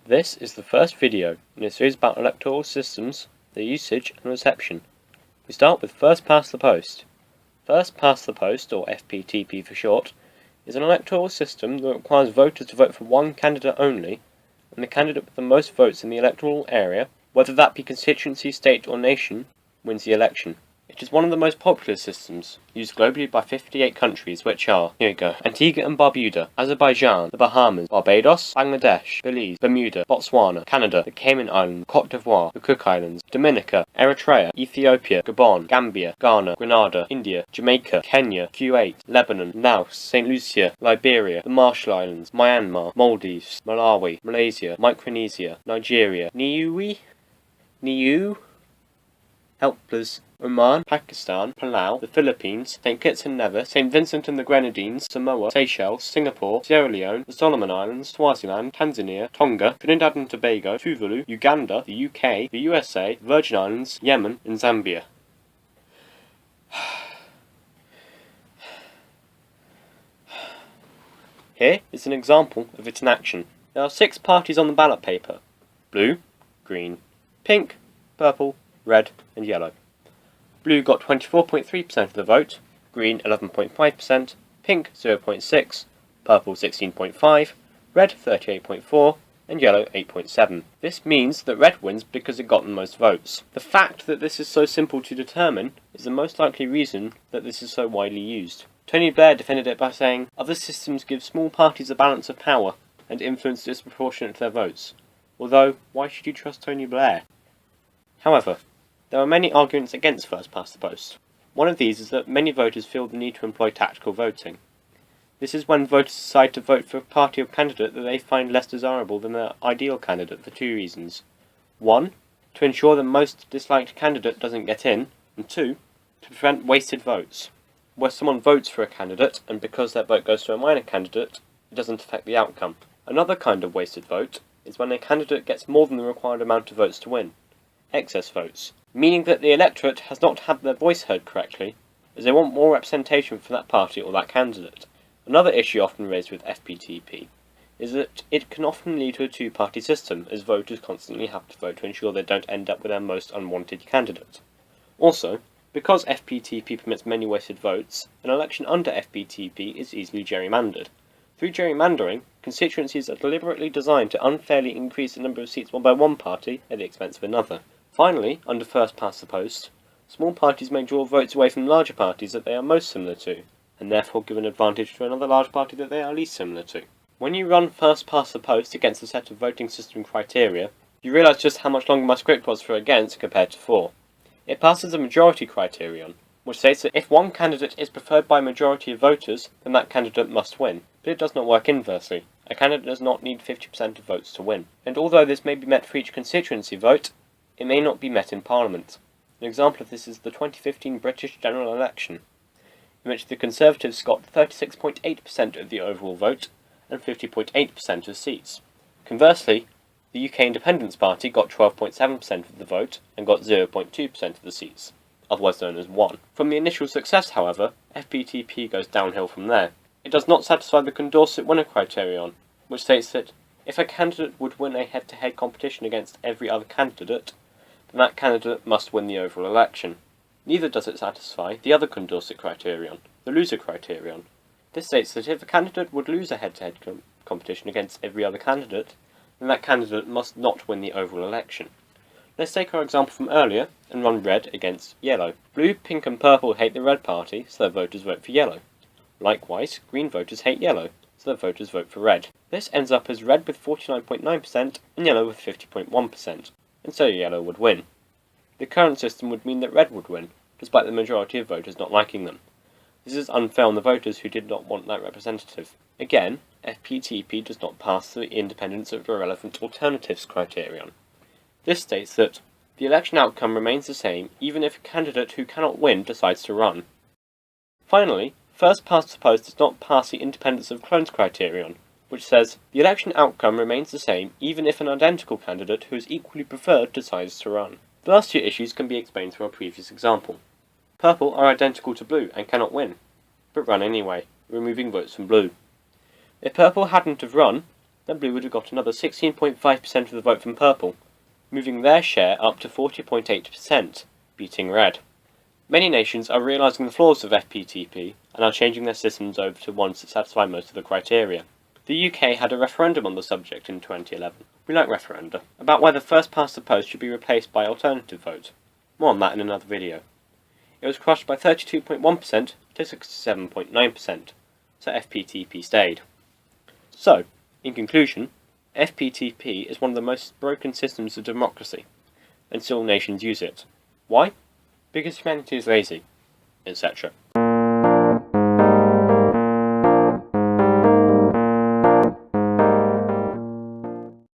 This is the first video in a series about electoral systems, their usage and reception. We start with First Past the Post. First Past the Post, or FPTP for short, is an electoral system that requires voters to vote for one candidate only, and the candidate with the most votes in the electoral area, whether that be constituency, state or nation, wins the election. It is one of the most popular systems, used globally by 58 countries, which are, here we go, Antigua and Barbuda, Azerbaijan, the Bahamas, Barbados, Bangladesh, Belize, Bermuda, Botswana, Canada, the Cayman Islands, Cote d'Ivoire, the Cook Islands, Dominica, Eritrea, Ethiopia, Gabon, Gambia, Ghana, Grenada, India, Jamaica, Kenya, Kuwait, Lebanon, Laos, St. Lucia, Liberia, the Marshall Islands, Myanmar, Maldives, Malawi, Malaysia, Micronesia, Nigeria, Niue, Helpless, Oman, Pakistan, Palau, the Philippines, St. Kitts and Nevis, St. Vincent and the Grenadines, Samoa, Seychelles, Singapore, Sierra Leone, the Solomon Islands, Swaziland, Tanzania, Tonga, Trinidad and Tobago, Tuvalu, Uganda, the UK, the USA, Virgin Islands, Yemen, and Zambia. Here is an example of it in action. There are 6 parties on the ballot paper: blue, green, pink, purple, red and yellow. Blue got 24.3% of the vote, green 11.5%, pink 0.6%, purple 16.5%, red 38.4%, and yellow 8.7%. This means that red wins because it got the most votes. The fact that this is so simple to determine is the most likely reason that this is so widely used. Tony Blair defended it by saying, "Other systems give small parties a balance of power and influence disproportionate to their votes." Although, why should you trust Tony Blair? However, there are many arguments against First Past the Post. One of these is that many voters feel the need to employ tactical voting. This is when voters decide to vote for a party or candidate that they find less desirable than their ideal candidate for 2 reasons. 1. To ensure the most disliked candidate doesn't get in, and 2. To prevent wasted votes, where someone votes for a candidate and because their vote goes to a minor candidate, it doesn't affect the outcome. Another kind of wasted vote is when a candidate gets more than the required amount of votes to win. Excess votes, meaning that the electorate has not had their voice heard correctly, as they want more representation for that party or that candidate. Another issue often raised with FPTP is that it can often lead to a two-party system, as voters constantly have to vote to ensure they don't end up with their most unwanted candidate. Also, because FPTP permits many wasted votes, an election under FPTP is easily gerrymandered. Through gerrymandering, constituencies are deliberately designed to unfairly increase the number of seats won by one party at the expense of another. Finally, under First Past the Post, small parties may draw votes away from larger parties that they are most similar to, and therefore give an advantage to another large party that they are least similar to. When you run First Past the Post against a set of voting system criteria, you realise just how much longer my script was for against compared to for. It passes a majority criterion, which states that if one candidate is preferred by a majority of voters, then that candidate must win. But it does not work inversely. A candidate does not need 50% of votes to win. And although this may be met for each constituency vote, it may not be met in Parliament. An example of this is the 2015 British general election, in which the Conservatives got 36.8% of the overall vote and 50.8% of seats. Conversely, the UK Independence Party got 12.7% of the vote and got 0.2% of the seats, otherwise known as 1. From the initial success, however, FPTP goes downhill from there. It does not satisfy the Condorcet winner criterion, which states that if a candidate would win a head-to-head competition against every other candidate, then that candidate must win the overall election. Neither does it satisfy the other Condorcet criterion, the loser criterion. This states that if a candidate would lose a head-to-head competition against every other candidate, then that candidate must not win the overall election. Let's take our example from earlier and run red against yellow. Blue, pink and purple hate the red party, so their voters vote for yellow. Likewise, green voters hate yellow, so their voters vote for red. This ends up as red with 49.9% and yellow with 50.1%, and so yellow would win. The current system would mean that red would win, despite the majority of voters not liking them. This is unfair on the voters who did not want that representative. Again, FPTP does not pass the independence of irrelevant alternatives criterion. This states that the election outcome remains the same even if a candidate who cannot win decides to run. Finally, First Past the Post does not pass the independence of clones criterion, which says the election outcome remains the same even if an identical candidate who is equally preferred decides to run. The last 2 issues can be explained through our previous example. Purple are identical to blue and cannot win, but run anyway, removing votes from blue. If purple hadn't have run, then Blue would have got another 16.5% of the vote from Purple, moving their share up to 40.8%, beating Red. Many nations are realising the flaws of FPTP and are changing their systems over to ones that satisfy most of the criteria. The UK had a referendum on the subject in 2011. We like referenda, about whether first past the post should be replaced by alternative vote. More on that in another video. It was crushed by 32.1% to 67.9%, so FPTP stayed. So, in conclusion, FPTP is one of the most broken systems of democracy, and still nations use it. Why? Because humanity is lazy, etc.